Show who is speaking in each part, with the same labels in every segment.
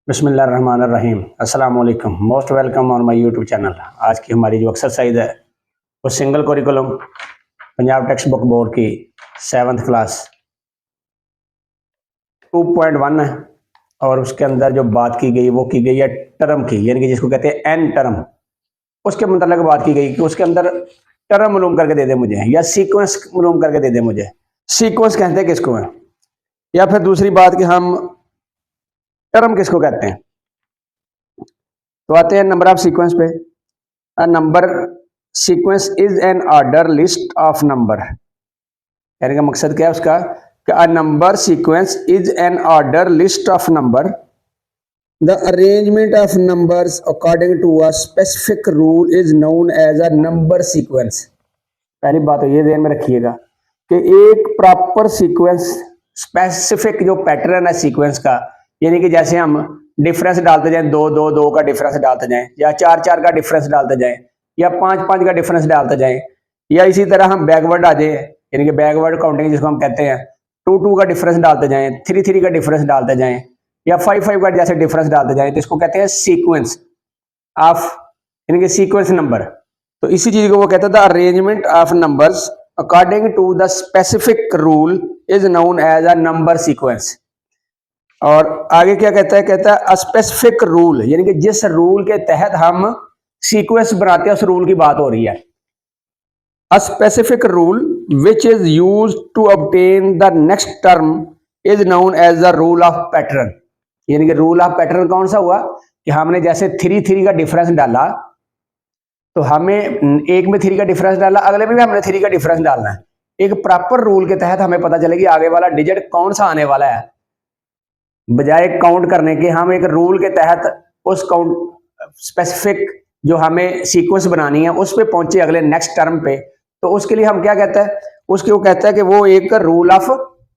Speaker 1: बिस्मिल्लाहिर्रहमानिर्रहीम। अस्सलाम वालेकुम। Most welcome on my YouTube channel. आज की हमारी जो एक्सरसाइज है वो single curriculum Punjab text book board की 7th क्लास 2.1 है और उसके अंदर जो बात की गई वो की गई है टर्म की, यानी कि जिसको कहते हैं एन टर्म। उसके मतलब बात की गई कि उसके अंदर टर्म मालूम करके दे दे मुझे, या सीक्वेंस मालूम करके दे दे मुझे। सीक्वेंस कहते हैं किसको है, या फिर दूसरी बात कि हम टर्म किसको कहते हैं। तो आते हैं नंबर ऑफ सीक्वेंस पे। A number sequence is an order list of number. कहने का मकसद क्या है उसका कि a number sequence is an order list of number, the arrangement of numbers according to a specific rule is known as a number sequence. पहली बात तो ये ध्यान में रखिएगा कि एक प्रॉपर सीक्वेंस, स्पेसिफिक जो पैटर्न है सीक्वेंस का, यानी कि जैसे हम डिफरेंस डालते जाएं, दो दो दो का डिफरेंस डालते जाएं, या चार चार का डिफरेंस डालते जाएं, या पांच पांच का डिफरेंस डालते जाएं, या इसी तरह हम बैकवर्ड आ जाए, यानी कि बैकवर्ड काउंटिंग जिसको हम कहते हैं, टू टू का डिफरेंस डालते जाएं, थ्री थ्री का डिफरेंस डालते जाएं, या फाइव फाइव का जैसे डिफरेंस डालते जाएं, तो इसको कहते हैं सीक्वेंस ऑफ, यानी कि सीक्वेंस नंबर। तो इसी चीज को वो कहता था arrangement of numbers according to the specific rule is known as a number sequence. और आगे क्या कहता है स्पेसिफिक रूल, यानी कि जिस रूल के तहत हम सीक्वेंस बनाते हैं उस रूल की बात हो रही है। A specific rule which is use to obtain the next term is known as the rule of pattern. यानी कि रूल ऑफ पैटर्न कौन सा हुआ कि हमने जैसे थ्री थ्री का डिफरेंस डाला, तो हमें एक में थ्री का डिफरेंस डाला, अगले में भी हमने थ्री का डिफरेंस डालना है। एक प्रॉपर रूल के तहत हमें पता चलेगी आगे वाला डिजिट कौन सा आने वाला है। बजाय काउंट करने के हम एक रूल के तहत उस काउंट स्पेसिफिक जो हमें सीक्वेंस बनानी है उस पे पहुंचे अगले नेक्स्ट टर्म पे। तो उसके लिए हम क्या कहते हैं, उसके वो कहता है कि वो एक रूल ऑफ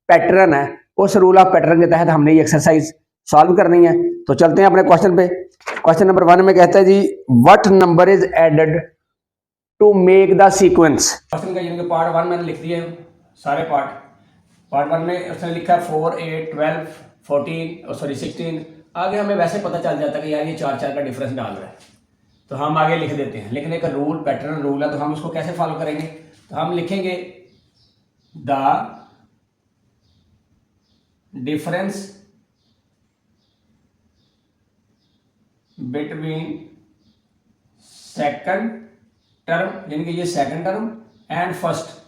Speaker 1: पैटर्न है। उस रूल ऑफ पैटर्न के तहत हमने ये एक्सरसाइज सॉल्व करनी है। तो चलते हैं अपने क्वेश्चन पे। क्वेश्चन नंबर 1 में कहता है जी what number is added to make the sequence. Question का यानी कि पार्ट 1 मैंने लिख दिए सारे पार्ट 1 में उसने लिखा 4 8 12 14 सॉरी 16। आगे हमें वैसे पता चल जाता है कि यार ये चार चार का डिफरेंस डाल रहा है, तो हम आगे लिख देते हैं। लेकिन एक रूल पैटर्न रूल है, तो हम उसको कैसे फॉलो करेंगे, तो हम लिखेंगे the difference between second term, यानी कि ये second term, and first.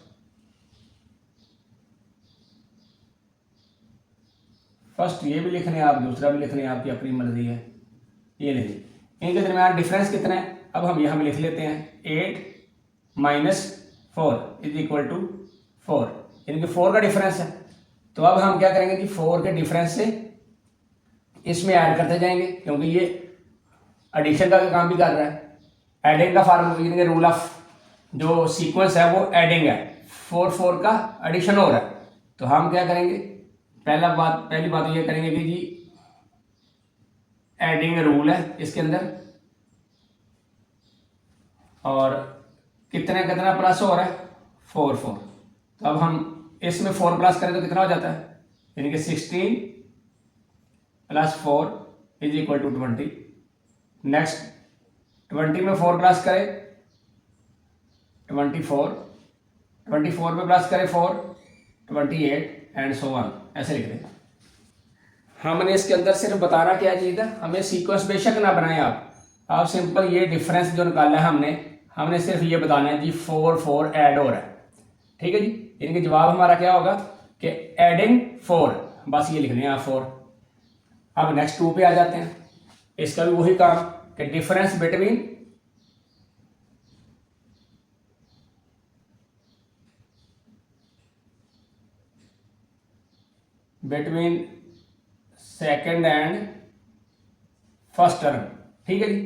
Speaker 1: First ये भी लिखने हैं आप, दूसरा भी लिखने हैं, आपकी अपनी मर्जी है। ये लिखिए इनके दरमियान डिफरेंस कितना है। अब हम यहां लिख लेते हैं 8 माइनस 4 इज इक्वल टू 4, यानी कि 4 का डिफरेंस है। तो अब हम क्या करेंगे कि 4 के डिफरेंस से इसमें ऐड करते जाएंगे, क्योंकि ये एडिशन का काम भी कर रहा है। एडिंग का फार्मूला, यानी कि रूल ऑफ जो सीक्वेंस है वो एडिंग है, 4 4 का एडिशन हो रहा है। तो हम क्या करेंगे, पहली बात ये करेंगे कि जी एडिंग रूल है इसके अंदर, और कितना कितना प्लस हो रहा है 4 4। तो अब हम इसमें 4 प्लस करें तो कितना हो जाता है, यानी कि 16 plus 4 is equal to 20। Next 20 में 4 प्लस करें 24, 24 में प्लस करें 4 28 एंड सो ऑन, ऐसे लिख दें। हमने इसके अंदर सिर्फ बताना क्या चाहिए था, हमें सीक्वेंस बेशक ना बनाए आप सिंपल ये डिफरेंस जो निकाला है हमने सिर्फ ये बताना है जी 4 4 ऐड हो रहा है, ठीक है जी। यानी कि जवाब हमारा क्या होगा कि एडिंग 4, बस ये लिखने हैं आप 4। अब नेक्स्ट 2 पे आ जाते हैं। इसका भी वही काम कि difference between second and first term, ठीक है जी।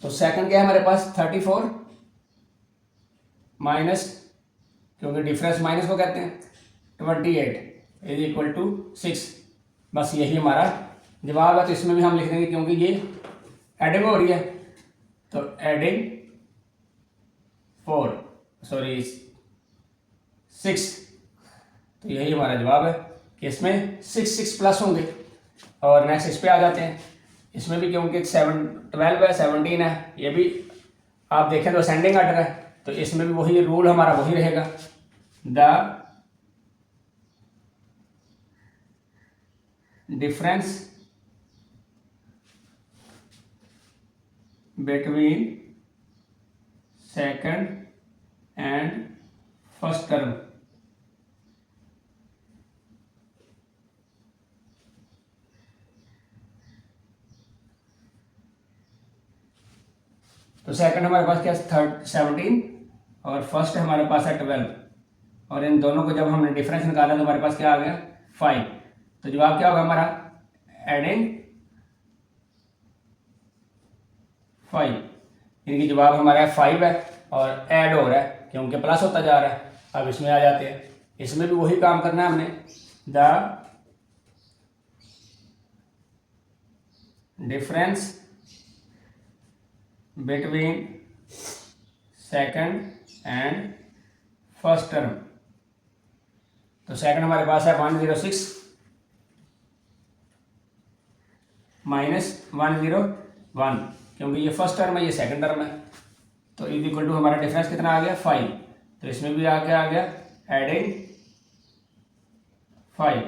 Speaker 1: तो सेकंड क्या है हमारे पास 34 माइनस, क्योंकि डिफरेंस माइनस को कहते हैं, 28 इज इक्वल टू 6। बस यही हमारा जवाब है। तो इसमें भी हम लिख देंगे क्योंकि ये एडिंग हो रही है, तो एडिंग 6, तो यही हमारा जवाब है कि इसमें 6 6 प्लस होंगे। और नेक्स्ट इस पे आ जाते हैं। इसमें भी क्योंकि 12 है 17 है, ये भी आप देखें तो असेंडिंग आर्डर है, तो इसमें भी वही रूल हमारा वही रहेगा, the difference between second and first term तो सेकंड हमारे पास क्या है 17 और फर्स्ट हमारे पास है 12, और इन दोनों को जब हमने डिफरेंस निकाला तो हमारे पास क्या आ गया 5। तो जवाब क्या होगा हमारा एडिंग 5, इनकी जवाब हमारा 5 है और ऐड हो रहा है क्योंकि प्लस होता जा रहा है। अब इसमें आ जाते हैं, इसमें भी वही काम करना है हमने, the difference between second and first term. तो सेकंड हमारे पास है 106 माइनस 101, क्योंकि ये फर्स्ट टर्म है ये सेकंड टर्म है, तो इज इक्वल टू हमारा डिफरेंस कितना आ गया 5। तो इसमें भी आ गया एडिंग 5।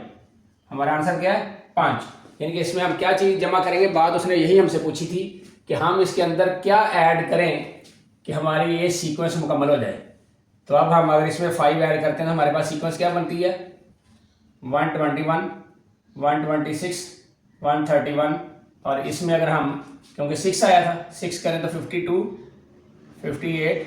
Speaker 1: हमारा आंसर क्या है 5। यानी कि इसमें हम क्या चीज़ जमा करेंगे, बात उसने यही हमसे पूछी थी कि हम इसके अंदर क्या ऐड करें कि हमारी ये सीक्वेंस मुकम्मल हो जाए। तो अब हम अगर इसमें 5 ऐड करते हैं तो हमारे पास सीक्वेंस क्या बनती है 121, 126, 131, और इसमें अगर हम क्योंकि 6 आया था 6 करें तो 52, 58,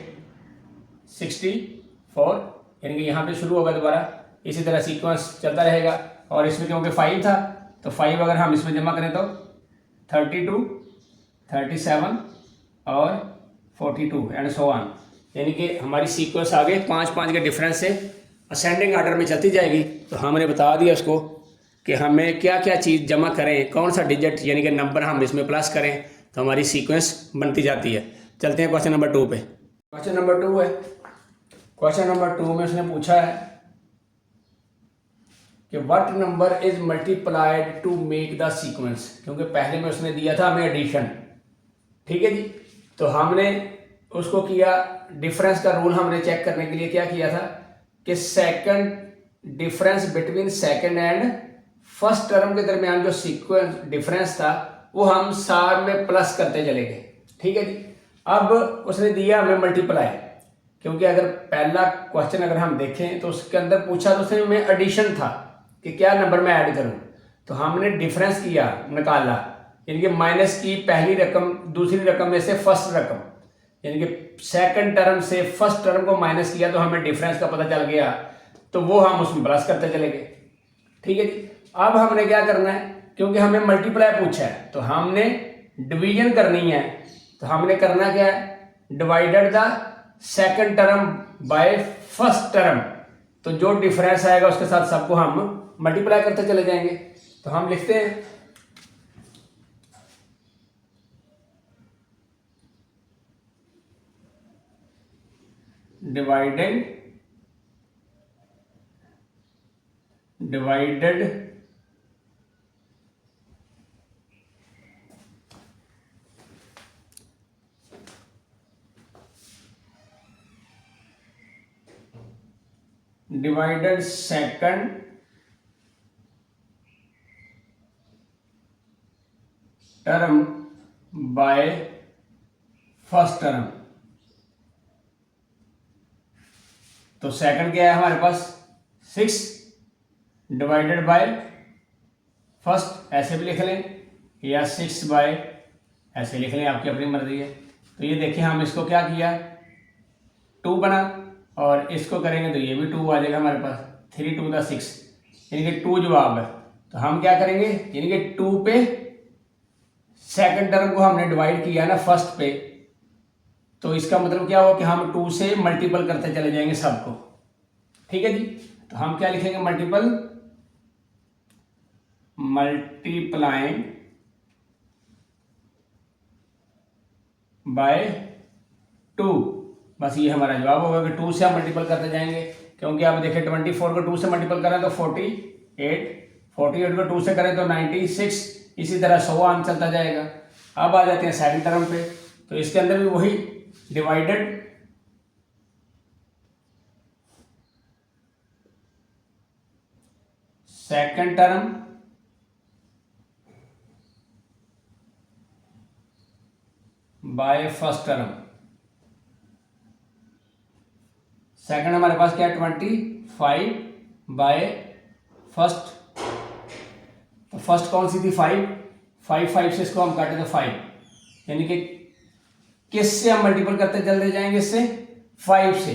Speaker 1: 64, यानी कि यहाँ पे शुरू होगा दोबारा, इसी तरह सीक्वेंस चलता रहेगा। और इसमें क्योंकि 5 था तो 5 अगर हम इसमें जमा करें तो 32, 37 और 42 एंड सो ऑन, यानी कि हमारी सीक्वेंस आगे 5-5 के डिफरेंस से असेंडिंग आर्डर में चलती जाएगी। तो हमने बता दिया उसको कि हमें क्या क्या चीज़ जमा करें, कौन सा डिजिट यानी कि नंबर हम इसमें प्लस करें तो हमारी सीक्वेंस बनती जाती है। चलते हैं क्वेश्चन नंबर 2 पे। क्वेश्चन नंबर 2 है, क्वेश्चन नंबर 2 में उसने पूछा है कि what number is multiplied to make the sequence, क्योंकि पहले में उसने दिया था हमें एडिशन, ठीक है जी। तो हमने उसको किया डिफरेंस का रूल हमने चेक करने के लिए क्या किया था कि second difference between second and first term के दरमियान जो सीक्वेंस डिफरेंस था वो हम सार में प्लस करते चले गए, ठीक है जी। अब उसने दिया हमें मल्टीप्लाई, क्योंकि अगर पहला क्वेश्चन अगर हम देखें तो उसके अंदर पूछा तो उसने हमें एडिशन था कि क्या नंबर में ऐड करूं, तो हमने डिफरेंस किया निकाला, यानी कि माइनस की पहली रकम दूसरी रकम में से फर्स्ट रकम, यानी कि सेकंड टर्म से फर्स्ट टर्म को माइनस किया तो हमें डिफरेंस का पता चल गया, तो वो हम उसमें प्लस करते चले गए, ठीक है जी। अब हमने क्या करना है, क्योंकि हमें मल्टीप्लाई पूछा है तो हमने डिवीजन करनी है, तो हमने करना क्या है divided the second term by first term, तो जो डिफरेंस आएगा उसके साथ सबको हम मल्टीप्लाई करते चले जाएंगे। तो हम लिखते हैं divided second term by first term. तो सेकंड क्या है हमारे पास 6 डिवाइडेड बाय फर्स्ट, ऐसे भी लिख लें या 6 बाय ऐसे लिख लें, आपकी अपनी मर्जी है। तो ये देखिए हम इसको क्या किया 2 बना, और इसको करेंगे तो ये भी 2 आ जाएगा हमारे पास, 3 2 द 6, यानी कि 2 जवाब है। तो हम क्या करेंगे, यानी कि 2 पे सेकंड टर्म को हमने डिवाइड किया ना फर्स्ट पे, तो इसका मतलब क्या हुआ कि हम 2 से मल्टीपल करते चले जाएंगे सबको, ठीक है जी। तो हम क्या लिखेंगे मल्टीप्लाइंग बाय 2, बस ये हमारा जवाब होगा कि 2 से हम मल्टीपल करते जाएंगे, क्योंकि आप देखें 24 को 2 से मल्टीपल करें तो 48, 48 को 2 से करें तो 96, इसी तरह सो ऑन चलता जाएगा। अब आ जाते हैं सेकंड टर्म पे, तो इसके अंदर भी वही divided second term by first term. Second हमारे पास क्या है 25 बाय फर्स्ट, तो फर्स्ट कौन सी थी 5, 5 से इसको हम काटे तो 5, यानी कि किससे हम मल्टीपल करते चलते जाएंगे, इससे 5 से।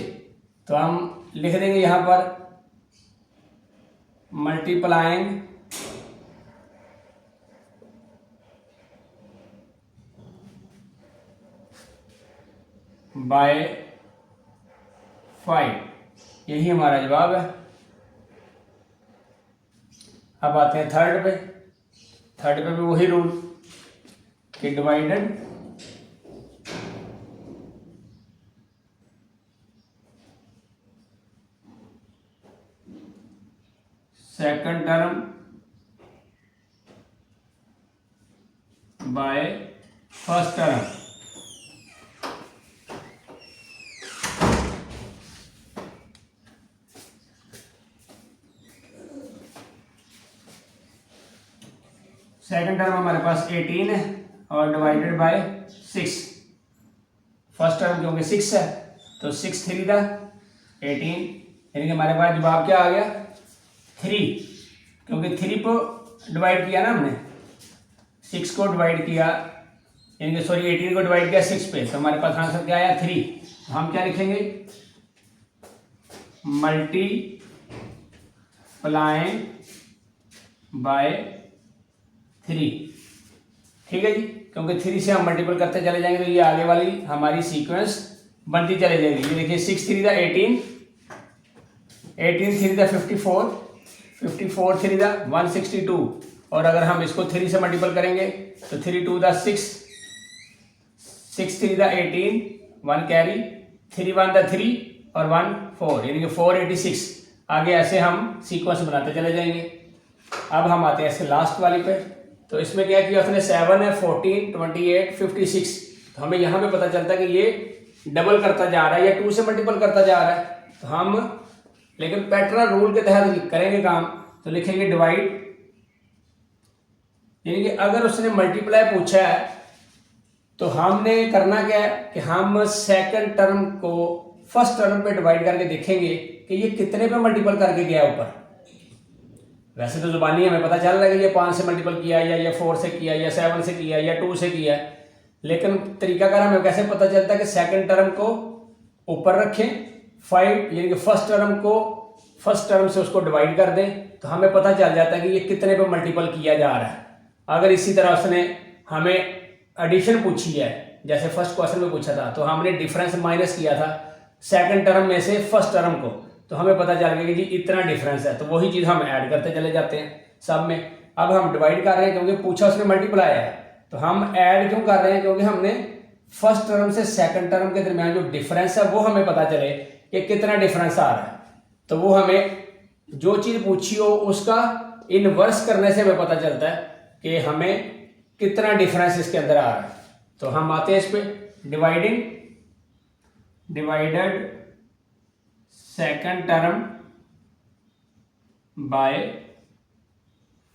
Speaker 1: तो हम लिख देंगे यहां पर मल्टीप्लाइंग बाय 5, यही हमारा जवाब है। अब आते हैं थर्ड पे। थर्ड पे भी वही रूल कि divided second term by first term. Second term हमारे पास 18 है और डिवाइडेड बाय 6। फर्स्ट टर्म क्योंकि 6 है तो 6 3 था 18, यानी कि हमारे पास जवाब क्या आ गया 3, क्योंकि 3 को डिवाइड किया ना हमने, 6 को डिवाइड किया, यानी कि सॉरी 18 को डिवाइड किया 6 पे, तो हमारे पास आंसर क्या आया 3। तो हम क्या लिखेंगे मल्टीप्लाइंग बाय 3। ठीक है जी, क्योंकि 3 से हम मल्टीपल करते चले जाएंगे तो ये आगे वाली हमारी सीक्वेंस बनती चली जाएगी। ये देखिए 6 3 था 18, 18 3 था 54, 54 3 था 162, और अगर हम इसको 3 से मल्टीपल करेंगे तो 3 2 था 6, 6 3 था 18, 1 कैरी, 3 1 था 3 और 1 4, यानी कि 486। आगे ऐसे हम सीक्वेंस बनाते चले जाएंगे। अब हम आते हैं इसके लास्ट वाली पे। तो इसमें क्या किया उसने 7 है 14 28 56, तो हमें यहाँ पे पता चलता है कि ये डबल करता जा रहा है या 2 से मल्टीपल करता जा रहा है। तो हम लेकिन पैटर्न रूल के तहत करेंगे काम, तो लिखेंगे डिवाइड, यानी कि अगर उसने मल्टीप्लाई पूछा है तो हमने करना क्या है कि हम सेकंड टर्म को फर्स्ट टर्म पे डिवाइड करके देखेंगे कि ये कितने पे मल्टीपल करके गया ऊपर। वैसे तो जुबानी हमें पता चल रहा है कि ये 5 से मल्टीपल किया या 4 से किया या 7 से किया या 2 से किया, लेकिन तरीकाकार हमें कैसे पता चलता है कि सेकंड टर्म को ऊपर रखें 5, यानी कि फर्स्ट टर्म को फर्स्ट टर्म से उसको डिवाइड कर दें, तो हमें पता चल जाता है कि ये कितने पे मल्टीपल किया जा रहा है। अगर इसी तरह उसने हमें एडिशन पूछी है जैसे फर्स्ट क्वेश्चन में पूछा था, तो हमने डिफरेंस माइनस किया था सेकंड टर्म में से फर्स्ट टर्म को, तो हमें पता चल गया कि जी इतना डिफरेंस है, तो वही चीज़ हम ऐड करते चले जाते हैं सब में। अब हम डिवाइड कर रहे हैं क्योंकि पूछा उसने मल्टीप्लाई है, तो हम ऐड क्यों कर रहे हैं, क्योंकि हमने फर्स्ट टर्म से सेकंड टर्म के दरमियान जो डिफरेंस है वो हमें पता चले कि कितना डिफरेंस आ रहा है। तो वो हमें जो चीज़ पूछी हो उसका इनवर्स करने से हमें पता चलता है कि हमें कितना डिफरेंस इसके अंदर आ रहा है। तो हम आते हैं इस पे divided second term by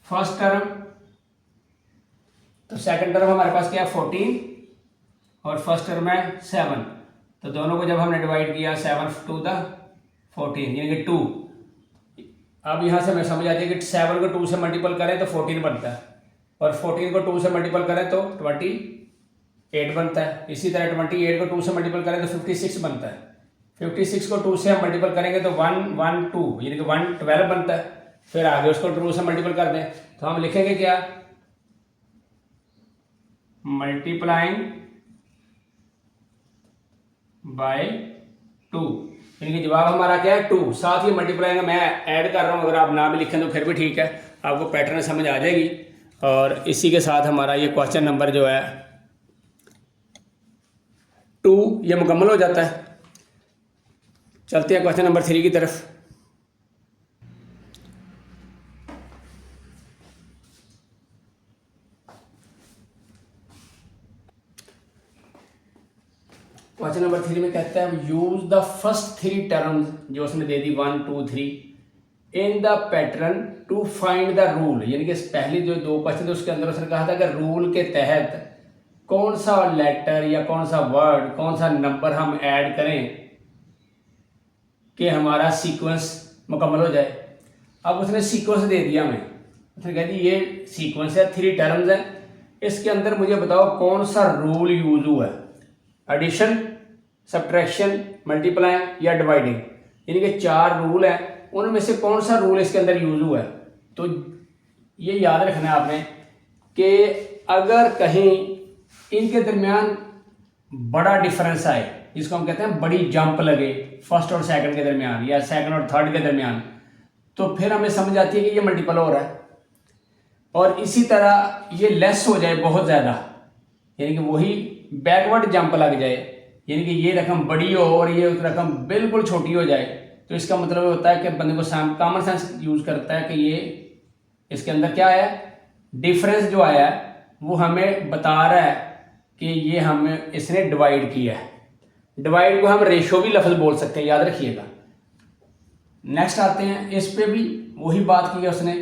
Speaker 1: first term. तो सेकंड टर्म हमारे पास क्या है 14 और फर्स्ट टर्म है 7, तो दोनों को जब हमने डिवाइड किया 7 2 था 14, यानी कि 2। अब यहाँ से हमें समझ आती है कि 7 को 2 से मल्टीपल करें तो 14 बनता है, और 14 को 2 से मल्टीपल करें तो 28 बनता है। इसी तरह 28 को 2 से मल्टीपल करें तो 56 बनता है, 56 को 2 से हम मल्टीपल करेंगे तो 112, यानी कि 112 बनता है। फिर आगे उसको 2 से मल्टीपल कर दें तो हम लिखेंगे क्या मल्टीप्लाइंग बाय 2, यानी कि जवाब हमारा क्या है 2। साथ ही मल्टीप्लाई मैं ऐड कर रहा हूँ, अगर आप ना भी लिखें तो फिर भी ठीक है, आपको पैटर्न समझ आ जाएगी। और इसी के साथ हमारा ये क्वेश्चन नंबर जो है 2 ये मुकम्मल हो जाता है। चलते हैं क्वेश्चन नंबर 3 की तरफ।
Speaker 2: क्वेश्चन नंबर 3 में कहता है यूज द फर्स्ट 3 टर्म्स जो उसने दे दी 1 2 3 in the pattern to find the rule, यानी कि पहले जो 2 क्वेश्चन थे उसके अंदर उसने कहा था कि रूल के तहत कौन सा लेटर या कौन सा वर्ड कौन सा नंबर हम ऐड करें कि हमारा सीक्वेंस मुकम्मल हो जाए। अब उसने सीक्वेंस दे दिया हमें, उसने कह दी ये सीक्वेंस है 3 टर्म्स है, इसके अंदर मुझे बताओ कौन सा रूल यूज हुआ है, एडिशन सब्ट्रैक्शन मल्टीप्लाई या डिवाइडिंग, यानी कि 4 रूल हैं, उनमें से कौन सा रूल इसके अंदर यूज हुआ है। तो ये याद रखना है आपने कि अगर कहीं इनके दरमियान बड़ा डिफरेंस आए, जिसको हम कहते हैं बड़ी जंप लगे फर्स्ट और सेकंड के दरमियान या सेकंड और थर्ड के दरमियान, तो फिर हमें समझ आती है कि ये मल्टीपल हो रहा है। और इसी तरह ये लेस हो जाए बहुत ज़्यादा, यानी कि वही बैकवर्ड जंप लग जाए, यानी कि ये रकम बड़ी हो और ये रकम बिल्कुल छोटी हो जाए, तो इसका मतलब होता है कि बंदे को कॉमन सेंस यूज करता है कि ये इसके अंदर क्या है, डिफरेंस जो आया है वो हमें बता रहा है कि ये हमें इसने डिवाइड किया है। डिवाइड को हम रेशो भी लफ्ज बोल सकते हैं, याद रखिएगा। नेक्स्ट आते हैं, इस पे भी वही बात की है उसने।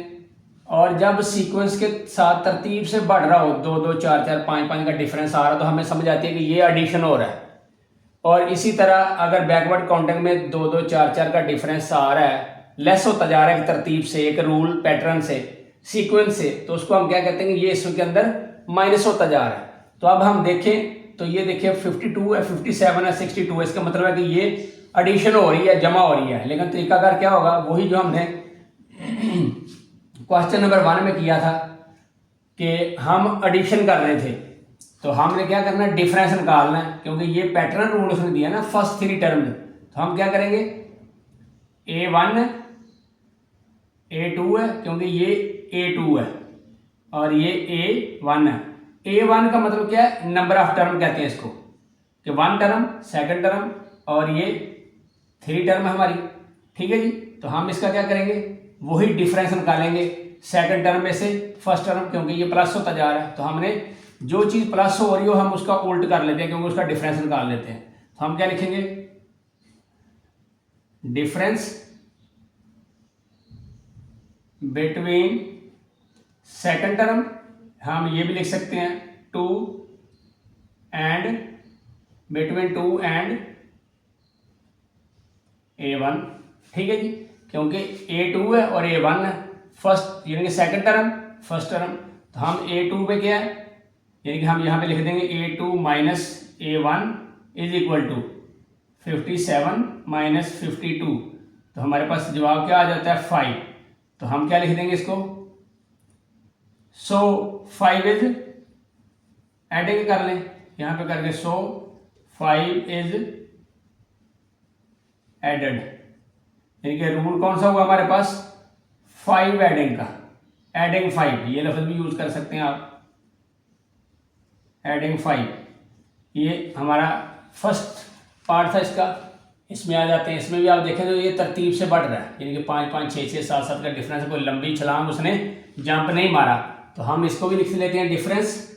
Speaker 2: और जब सीक्वेंस के साथ तरतीब से बढ़ रहा हो 2 2 4 4 5 5 का डिफरेंस आ रहा, तो हमें समझ आती है कि ये एडिशन हो रहा है। और इसी तरह अगर बैकवर्ड काउंटिंग में 2 2 4 4 का डिफरेंस आ रहा है, लेस होता जा रहा है एक तरतीब से, एक रूल पैटर्न से, सीक्वेंस से, तो उसको हम क्या कहते हैं कि ये इसके अंदर माइनस होता जा रहा है। तो अब हम देखें तो ये देखिए 52 है 57 है 62 है, इसका मतलब है कि ये एडिशन हो रही है, जमा हो रही है। लेकिन तरीकाकार क्या होगा, वही जो हमने क्वेश्चन नंबर 1 में किया था कि हम एडिशन कर रहे थे, तो हमने क्या करना है, डिफरेंस निकालना है, क्योंकि ये पैटर्न रूल उसने दिया ना फर्स्ट 3 टर्म। तो हम क्या करेंगे, A1 है A2 है, क्योंकि ये A2 है और ये A1 है। A1 का मतलब क्या है, नंबर ऑफ टर्म कहते हैं इसको, कि 1 टर्म सेकंड टर्म और ये 3 टर्म है हमारी, ठीक है जी। तो हम इसका क्या करेंगे, वही डिफरेंस निकालेंगे सेकंड टर्म में से फर्स्ट टर्म, क्योंकि ये प्लस होता जा रहा है, तो हमने जो चीज प्लस हो रही हो हम उसका उल्ट कर लेते हैं, क्योंकि उसका डिफरेंस निकाल लेते हैं। तो हम क्या लिखेंगे, डिफरेंस बिटवीन सेकंड टर्म, हम ये भी लिख सकते हैं 2 एंड बिटवीन 2 एंड A1, ठीक है जी, क्योंकि A2 है और A1 है, फर्स्ट यानी कि सेकंड टर्म फर्स्ट टर्म। तो हम A2 पे क्या है, यानी कि हम यहाँ पे लिख देंगे A2 minus A1 is equal to 57 minus 52। तो हमारे पास जवाब क्या आ जाता है 5। तो हम क्या लिख देंगे इसको, सो 5 इज एडिंग कर लें यहाँ पे करके, सो 5 इज एडेड, यानी कि रूल कौन सा हुआ हमारे पास, 5 एडिंग का, एडिंग 5, ये लफ्ज भी यूज कर सकते हैं आप, एडिंग 5। ये हमारा फर्स्ट पार्ट था इसका, इसमें आ जाते हैं। इसमें भी आप देखें तो ये तरतीब से बढ़ रहा है, यानी कि 5 5 6 6 7 7 का डिफरेंस है, कोई लंबी छलांग उसने जंप नहीं मारा। तो हम इसको भी लिख लेते हैं, डिफरेंस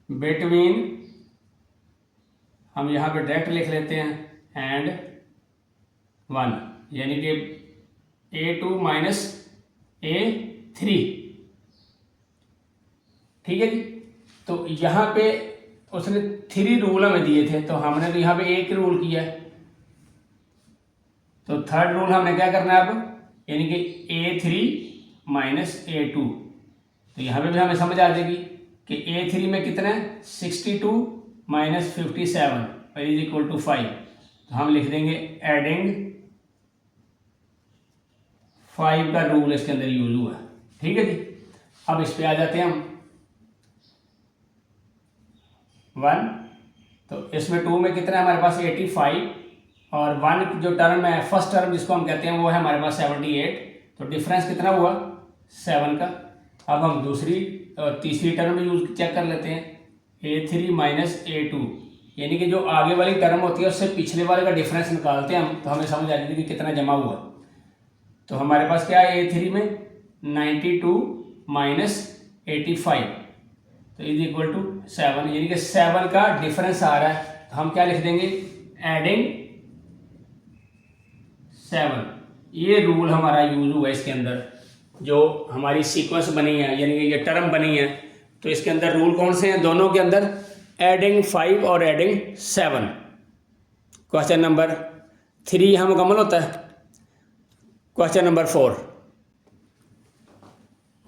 Speaker 2: बिटवीन, हम यहां पे डायरेक्ट लिख लेते हैं एंड 1, यानी कि A2 माइनस A3, ठीक है जी। तो यहां पे उसने 3 रूल हमें दिए थे, तो हमने तो यहां पे एक रूल किया है, तो थर्ड रूल हमने क्या करना है अब, यानी कि A3 माइनस A2। तो यहां पे भी हमें समझ आ जाएगी कि A3 में कितना है 62 माइनस 57 इज इक्वल टू 5। तो हम लिख देंगे एडिंग 5 का रूल इसके अंदर यूज हुआ है, ठीक है जी। अब इस पे आ जाते हैं हम 1, तो इसमें 2 में कितना है हमारे पास 85, और 1 जो टर्म है फर्स्ट टर्म जिसको हम कहते हैं वो है हमारे पास 78। तो डिफरेंस कितना हुआ 7 का। अब हम दूसरी और तीसरी टर्म में यूज चेक कर लेते हैं, A3 माइनस A2, यानी कि जो आगे वाली टर्म होती है उससे पिछले वाले का डिफरेंस निकालते हैं हम, तो हमें समझ आ जाती है कि कितना जमा हुआ। तो हमारे पास क्या है A3 में 92 माइनस 85, तो इज इक्वल टू 7, यानी कि 7 का डिफरेंस आ रहा है। तो हम क्या लिख देंगे, एडिंग 7। ये रूल हमारा यूज हुआ इसके अंदर, जो हमारी सीक्वेंस बनी है यानी कि ये टर्म बनी है। तो इसके अंदर रूल कौन से हैं दोनों के अंदर, एडिंग 5 और एडिंग 7। क्वेश्चन नंबर 3 यहाँ मुकम्मल होता है। क्वेश्चन नंबर 4,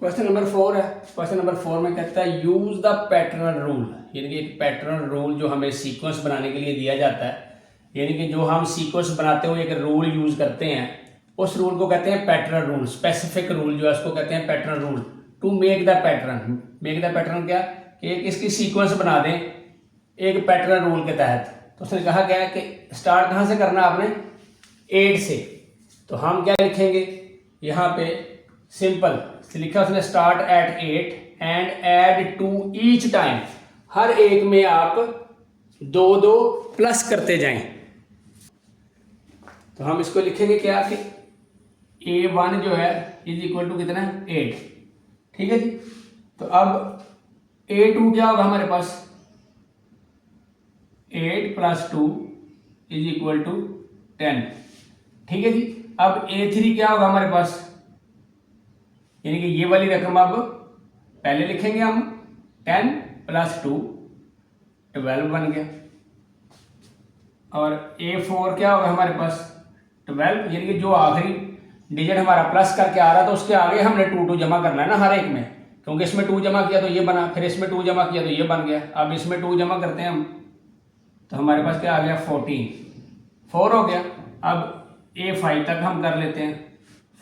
Speaker 2: क्वेश्चन नंबर 4 है। क्वेश्चन नंबर 4 में कहता है यूज द पैटर्न रूल, यानी कि एक पैटर्न रूल जो हमें सीक्वेंस बनाने के लिए दिया जाता है, यानी कि जो हम सीक्वेंस बनाते हुए एक रूल यूज करते हैं, उस रूल को कहते हैं पैटर्न रूल। स्पेसिफिक रूल जो है उसको कहते हैं pattern rule. To make the pattern, make the pattern क्या कि एक इसकी सीक्वेंस बना दें एक पैटर्न रूल के तहत। तो उसने कहा क्या है कि स्टार्ट कहाँ से करना आपने, 8 से। तो हम क्या लिखेंगे यहाँ पे, सिंपल लिखा उसने, start at 8 and add two each time, हर एक में आप 2-2 प्लस करते जाएं। तो हम इसको लिखेंगे क्या कि A1 जो है इज इक्वल टू कितना, 8, ठीक है जी। तो अब A2 क्या होगा हमारे पास, 8 + 2 इज इक्वल टू 10, ठीक है जी। अब A3 क्या होगा हमारे पास, यानी कि ये वाली रकम अब पहले लिखेंगे हम, 10 + 2 12 बन गया। और A4 क्या होगा हमारे पास, 12, यानी कि जो आखिरी डिजिट हमारा प्लस करके आ रहा था उसके आगे हमने 2 जमा करना है ना हर एक में, क्योंकि इसमें 2 जमा किया तो ये बना, फिर इसमें 2 जमा किया तो ये बन गया। अब इसमें 2 जमा करते हैं हम, तो हमारे पास क्या आ गया, 14, 4 हो गया। अब A5 तक हम कर लेते हैं,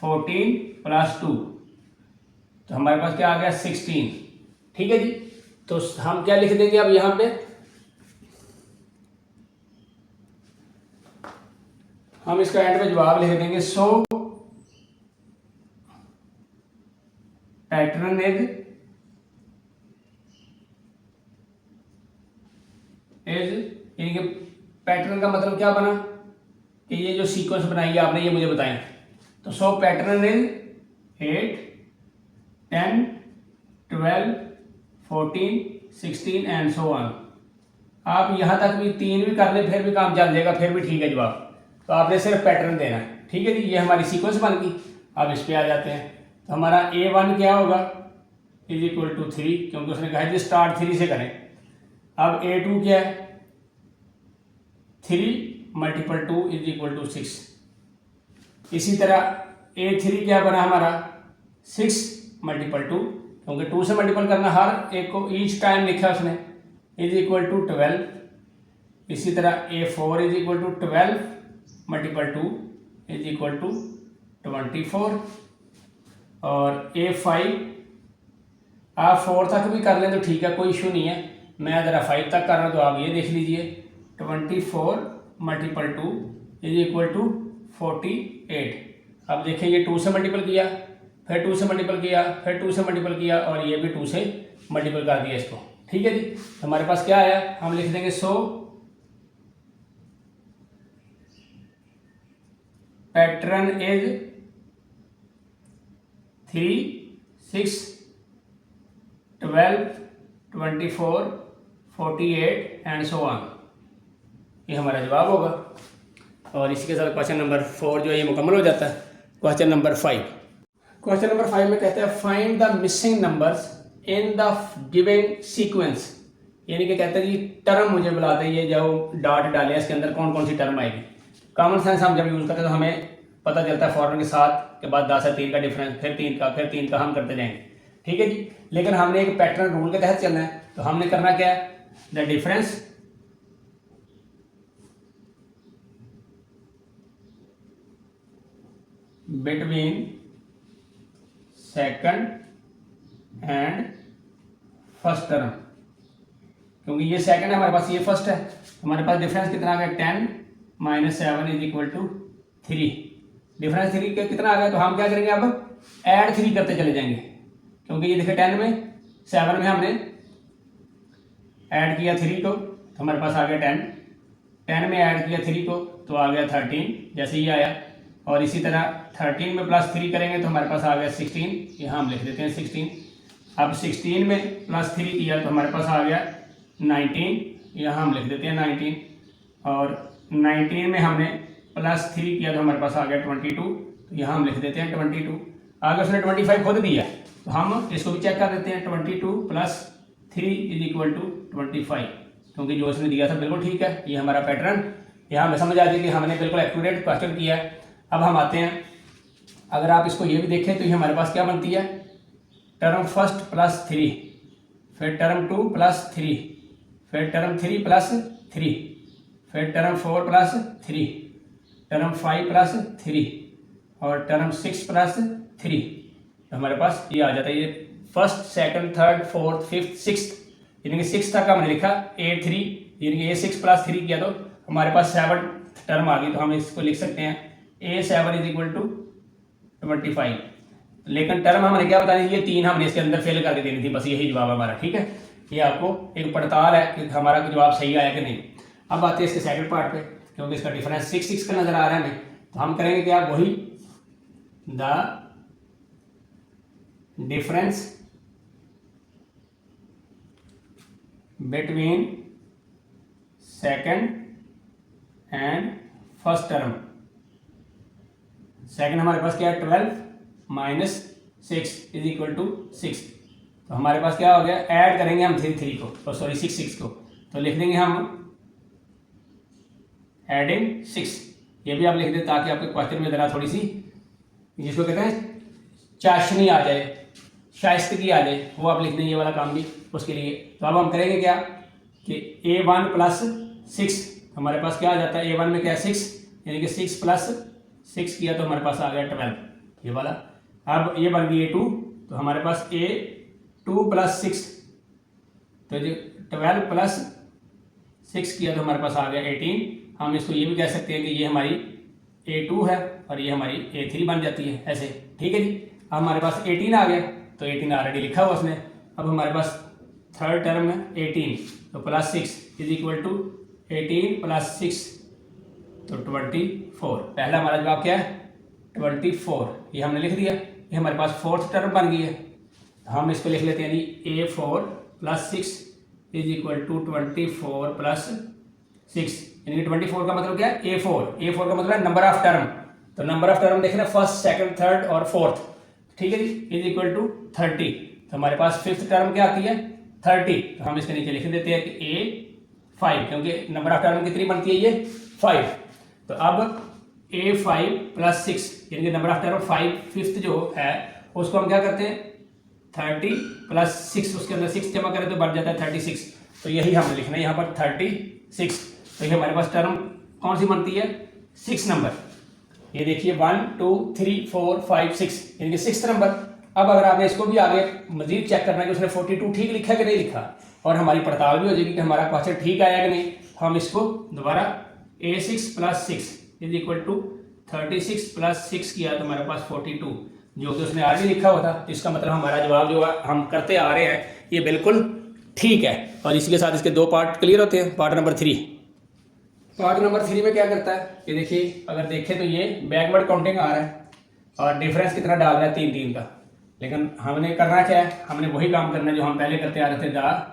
Speaker 2: 14 + 2, तो हमारे पास क्या आ गया, 16, ठीक है जी। तो हम क्या लिख देंगे अब यहाँ पे, हम इसका एंड में जवाब लिख देंगे, सो पैटर्न इज यानी कि पैटर्न का मतलब क्या बना कि ये जो सीक्वेंस बनाई है आपने ये मुझे बताएं। तो so pattern is 8, 10, 12, 14, 16 and so on. आप यहाँ तक भी 3 भी कर ले फिर भी काम चल जाएगा, फिर भी ठीक है जवाब। तो आपने सिर्फ पैटर्न देना है, ठीक है जी। ये हमारी सीक्वेंस बन गई। अब इस पे आ जाते हैं। तो हमारा A1 क्या होगा, इज इक्वल टू 3, क्योंकि उसने कहा जी स्टार्ट 3 से करें। अब A2 क्या है, 3 × 2 इज इक्वल टू 6। इसी तरह A3 क्या बना हमारा, 6 × 2, क्योंकि 2 से मल्टीपल करना हर एक को ईच टाइम लिखा उसने, इज इक्वल टू 12। इसी तरह A4 is equal to 12 × 2 is equal to 24। और A5 आप 4 तक भी कर लें तो ठीक है, कोई इशू नहीं है। मैं ज़रा 5 तक कर रहा हूँ, तो आप ये देख लीजिए, 24 × 2 इज इक्वल टू 48। अब देखिए ये 2 से मल्टीपल किया, फिर 2 से मल्टीपल किया, फिर 2 से मल्टीपल किया, और ये भी 2 से मल्टीपल कर दिया इसको, ठीक है जी। हमारे पास क्या आया, हम लिख देंगे so pattern is 3, 6, 12, 24, 48 and so on. ये हमारा जवाब होगा। और इसी के साथ क्वेश्चन नंबर 4 जो है ये मुकम्मल हो जाता है। क्वेश्चन नंबर 5, क्वेश्चन नंबर 5 में कहते हैं find the missing numbers in the given sequence, यानी कि कहते हैं जी टर्म मुझे बुलाते हैं, ये जो डॉट डाले इसके अंदर कौन कौन सी टर्म आएगी। कॉमन सेंस हम जब यूज़ करते हैं तो हमें पता चलता है फॉर्मूले के साथ के बाद 10 से 3 का डिफरेंस, फिर 3 का, फिर 3 का, हम करते जाएंगे, ठीक है जी। लेकिन हमने एक पैटर्न रूल के तहत चलना है, तो हमने करना क्या है, the difference between second and first term, क्योंकि ये सेकंड है हमारे पास, ये फर्स्ट है, हमारे पास डिफरेंस कितना आ गया, 10 - 7 इज इक्वल टू 3। डिफरेंस 3 का कितना आ गया, तो हम क्या करेंगे, अब ऐड 3 करते चले जाएंगे, क्योंकि ये देखिए 10 में 7 में हमने ऐड किया 3 को, तो हमारे पास आ गया 10, 10 में ऐड किया 3 को तो आ गया 13, जैसे ये आया। और इसी तरह 13 में +3 करेंगे तो हमारे पास आ गया 16, यहाँ हम लिख देते हैं 16। अब 16 में प्लस 3 किया तो हमारे पास आ गया 19, यहाँ हम लिख देते हैं 19, और 19 में हमने प्लस 3 किया तो हमारे पास आ गया 22, तो यहाँ हम लिख देते हैं 22। आगे उसने 25 खुद दिया तो हम इसको भी चेक कर देते हैं, 22 प्लस 3 इज इक्वल टू 25, क्योंकि जो उसने दिया था बिल्कुल ठीक है। ये हमारा पैटर्न यहाँ हमें समझ आ जाए कि हमने बिल्कुल एक्यूरेट क्वेश्चन किया है। अब हम आते हैं, अगर आप इसको ये भी देखें तो ये हमारे पास क्या बनती है, टर्म फर्स्ट प्लस 3, फिर टर्म 2 प्लस 3, फिर टर्म 3 प्लस 3, फिर टर्म 4 प्लस 3, टर्म 5 प्लस 3 और टर्म 6 प्लस 3। तो हमारे पास ये आ जाता है, ये first second third fourth fifth sixth, यानी कि 6 तक हमने लिखा A3, यानी कि A6 प्लस 3 किया तो हमारे पास 7 टर्म आ गई। तो हम इसको लिख सकते हैं A7 इज इक्वल टू 25। लेकिन टर्म हमने क्या बता दी, ये 3 हमने इसके अंदर फिल करके देनी थी, बस यही जवाब हमारा। ठीक है, ये आपको एक पड़ताल है कि हमारा जवाब सही आया कि नहीं। अब आते हैं इसके सेकंड पार्ट पे, क्योंकि इसका डिफरेंस 6 का नजर आ रहा है हमें, तो हम करेंगे क्या, वही the difference between second and first term. Second हमारे पास क्या है, 12 माइनस 6 इज इक्वल टू 6। तो हमारे पास क्या हो गया, ऐड करेंगे हम 3 को, सॉरी 6 को, तो लिख देंगे हम एडिंग 6। ये भी आप लिख दें ताकि आपके क्वेश्चन में जरा थोड़ी सी, जिसको कहते हैं चाशनी आ जाए, शाइस्तगी आ जाए, वो आप लिख दें, ये वाला काम भी उसके लिए। तो अब हम करेंगे क्या कि A1 प्लस 6, हमारे पास क्या आ जाता है, A1 में क्या है 6, यानी कि 6 प्लस 6 किया तो हमारे पास आ गया 12, ये वाला। अब ये बन गई A2, तो हमारे पास A2 प्लस 6, तो जो 12 प्लस 6 किया तो हमारे पास आ गया 18। हम इसको ये भी कह सकते हैं कि ये हमारी A2 है और ये हमारी A3 बन जाती है ऐसे। ठीक है जी, अब हमारे पास 18 आ गया, तो 18 ऑलरेडी लिखा हुआ उसने। अब हमारे पास थर्ड टर्म है 18, तो plus 6 is equal to 18 plus 6, तो 24। पहला हमारा जवाब क्या है, 24, ये हमने लिख दिया। ये हमारे पास फोर्थ टर्म बन गई है, हम इसको लिख लेते हैं जी A4 plus 6 is equal to 24 plus 6, यानी कि 24 का मतलब क्या है, A4 का मतलब है नंबर ऑफ टर्म। तो नंबर ऑफ टर्म देख रहे हैं फर्स्ट सेकंड थर्ड और फोर्थ। ठीक है जी, इज इक्वल टू 30। तो हमारे पास फिफ्थ टर्म क्या आती है, 30। तो हम इसके नीचे लिख देते हैं कि A5, क्योंकि नंबर ऑफ टर्म कितनी बनती है, ये 5। तो अब A5 प्लस 6, यानी कि नंबर ऑफ टर्म 5 फिफ्थ जो है उसको हम क्या करते हैं 30 प्लस 6, उसके अंदर 6 जमा करें तो बन जाता है 36। तो यही हमें लिखना है यहाँ पर 36। तो ये हमारे पास टर्म कौन सी बनती है, 6 नंबर। ये देखिए 1 2 3 4 5 6, यानी कि 6 नंबर। अब अगर आपने इसको भी आगे मजीद चेक करना है कि उसने 42 ठीक लिखा है कि नहीं लिखा, और हमारी पड़ताल भी हो जाएगी कि हमारा क्वेश्चन ठीक आया कि नहीं, हम इसको दोबारा A6 plus 6 is equal to 36 plus 6 किया तो हमारे पास 42, जो कि उसने आगे लिखा हुआ था। इसका मतलब हमारा जवाब जो हम करते आ रहे हैं ये बिल्कुल ठीक है। और इसी के साथ इसके 2 पार्ट क्लियर होते हैं। पार्ट नंबर 3, पार्ट नंबर 3 में क्या करता है, ये देखिए अगर देखें तो ये बैकवर्ड काउंटिंग आ रहा है और डिफरेंस कितना डाल रहा है 3 का। लेकिन हमने करना क्या है, हमने वही काम करना है जो हम पहले करते आ रहे थे, the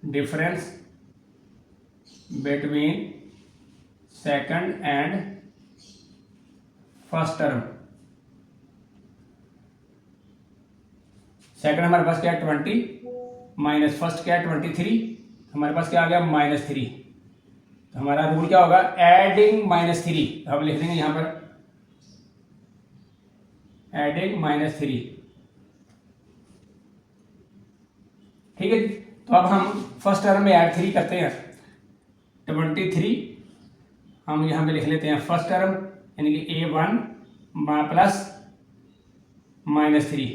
Speaker 2: difference between second and first term. Second हमारे पास क्या है 20 माइनस फर्स्ट क्या है 23, हमारे पास क्या आ गया -3। तो हमारा रूल क्या होगा, एडिंग -3। हम लिख देंगे यहां पर एडिंग -3। ठीक है, तो अब हम फर्स्ट टर्म में ऐड 3 करते हैं 23। हम यहां पे लिख लेते हैं फर्स्ट टर्म, यानी कि A1 प्लस -3,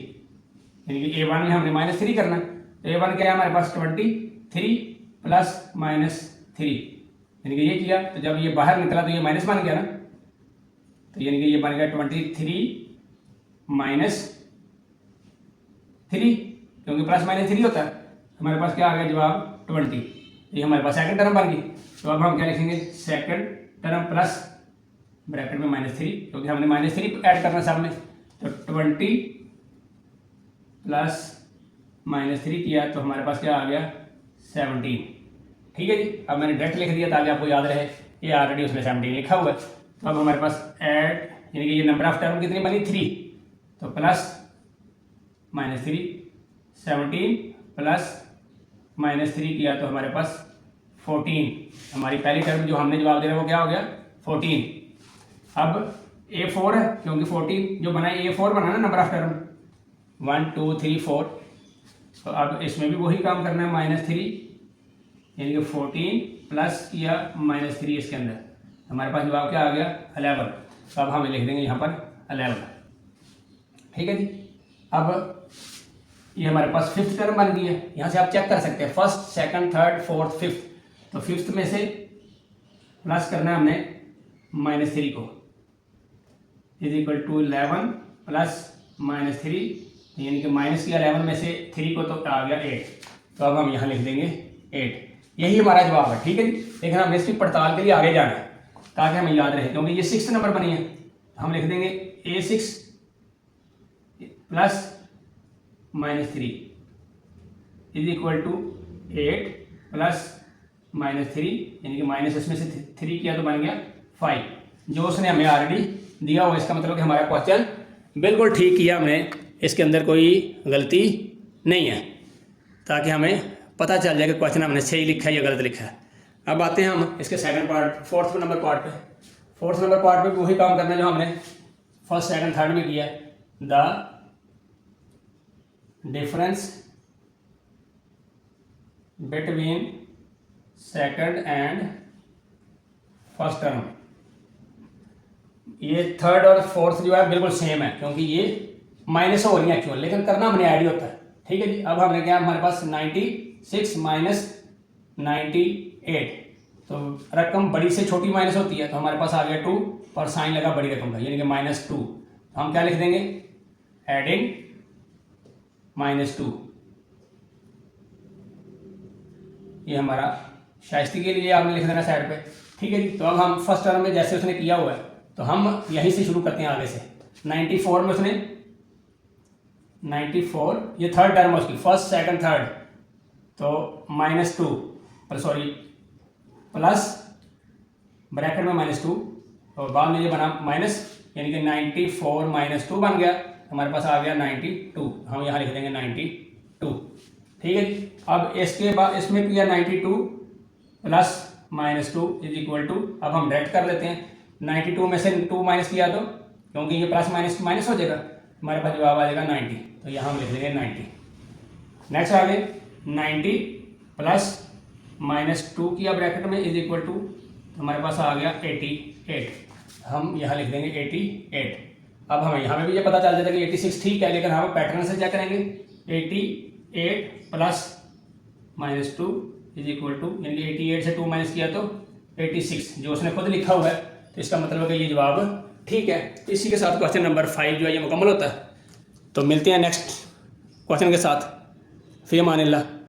Speaker 2: यानी कि A1 में हमने -3 करना है। तो A1 क्या है हमारे पास 23 प्लस -3, यानी कि ये किया तो जब ये बाहर निकला तो ये माइनस बन गया ना, तो यानी कि ये बन गया 23 -3, क्योंकि प्लस -3 होता है। हमारे पास क्या आ गया जवाब 20। ये हमारे पास सेकंड टर्म बन गई। तो अब हम क्या लिखेंगे, सेकंड टर्म प्लस ब्रैकेट में -3, क्योंकि हमने -3 ऐड करना सब में। तो 20 प्लस -3 किया तो हमारे पास क्या आ गया 17। ठीक है जी, अब मैंने डायरेक्ट लिख दिया ताकि आपको याद रहे, ये ऑलरेडी उसमें 17 लिखा हुआ है। तो अब हमारे पास ऐड यानी कि ये नंबर ऑफ टर्म कितनी बनी 3, तो प्लस -3 17 प्लस -3 किया तो हमारे पास 14। हमारी पहली टर्म जो हमने जवाब दिया वो क्या हो गया 14। अब A4 है क्योंकि 14 जो बना है A4 बना ना नंबर ऑफ टर्म 1 2 3 4। तो अब इसमें भी वही काम करना है -3 यानी कि 14 प्लस किया -3 इसके अंदर, हमारे पास जवाब क्या आ गया 11। तो अब हम लिख देंगे यहाँ पर 11। ठीक है जी, अब ये हमारे पास फिफ्थ टर्म बन गई है। यहाँ से आप चेक कर सकते हैं first second third fourth fifth, तो फिफ्थ में से प्लस करना है हमने -3 को इज इक्वल टू 11 प्लस -3 यानी कि माइनस किया 11 में से 3 को तो आ गया 8। तो अब हम यहाँ लिख देंगे 8, यही हमारा जवाब है। ठीक है जी, लेकिन हमने इसकी पड़ताल के लिए आगे जाना है ताकि हमें याद रहे, क्योंकि ये 6th नंबर बनी है। हम लिख देंगे A6 plus -3 is equal to 8 plus -3 यानी कि माइनस इसमें से 3 किया तो बन गया 5, जो उसने हमें ऑलरेडी दिया हुआ। इसका मतलब कि हमारा क्वेश्चन बिल्कुल ठीक किया हमने, इसके अंदर कोई गलती नहीं है, ताकि हमें पता चल जाए कि क्वेश्चन हमने सही लिखा है या गलत लिखा है। अब आते हैं हम इसके second part fourth number part पे। फोर्थ नंबर पार्ट पे भी वही काम करना है जो हमने फर्स्ट सेकंड थर्ड में किया, the difference between second and first term. ये थर्ड और फोर्थ जो है बिल्कुल सेम है क्योंकि ये माइनस हो रही है एक्चुअल, लेकिन करना हमने ऐड ही होता है। ठीक है जी, अब हमने क्या हमारे पास 96 माइनस 98, तो रकम बड़ी से छोटी माइनस होती है तो हमारे पास आ गया 2 और साइन लगा बड़ी रकम का यानी कि -2। तो हम क्या लिख देंगे एडिंग -2, ये हमारा शाइस्ती के लिए आपने लिख देना साइड पे। ठीक है जी, तो अब हम फर्स्ट टर्म में जैसे उसने किया हुआ है तो हम यहीं से शुरू करते हैं आगे से। 94 में उसने 94 ये थर्ड टर्म है उसकी, फर्स्ट सेकंड थर्ड, तो -2 पर सॉरी प्लस ब्रैकेट में -2 और बाद में ये बना माइनस यानी कि 94 -2 बन गया, हमारे पास आ गया 92। हम यहाँ लिख देंगे 92। ठीक है जी, अब इसके बाद इसमें किया 92 प्लस -2 इज इक्वल टू, अब हम डायरेक्ट कर लेते हैं 92 में से 2 माइनस किया तो क्योंकि ये प्लस माइनस माइनस हो जाएगा, हमारे पास जवाब आ जाएगा 90। तो यहाँ हम लिख देंगे 90। नेक्स्ट आगे 90 प्लस -2 किया ब्रैकेट में इज इक्वल टू, हमारे पास आ गया 88। हम यहाँ लिख देंगे 88। अब हमें यहाँ पे भी ये पता चल जाता है कि 86 ठीक है, लेकिन हम पैटर्न से क्या करेंगे 88 प्लस -2 इज इक्वल टू यानी कि 88 से 2 माइनस किया तो 86, जो उसने खुद लिखा हुआ है, तो इसका मतलब है कि ये जवाब ठीक है। इसी के साथ क्वेश्चन नंबर 5 जो है ये मुकम्मल होता है। तो मिलते हैं नेक्स्ट क्वेश्चन के साथ, फ़ी अमान अल्लाह।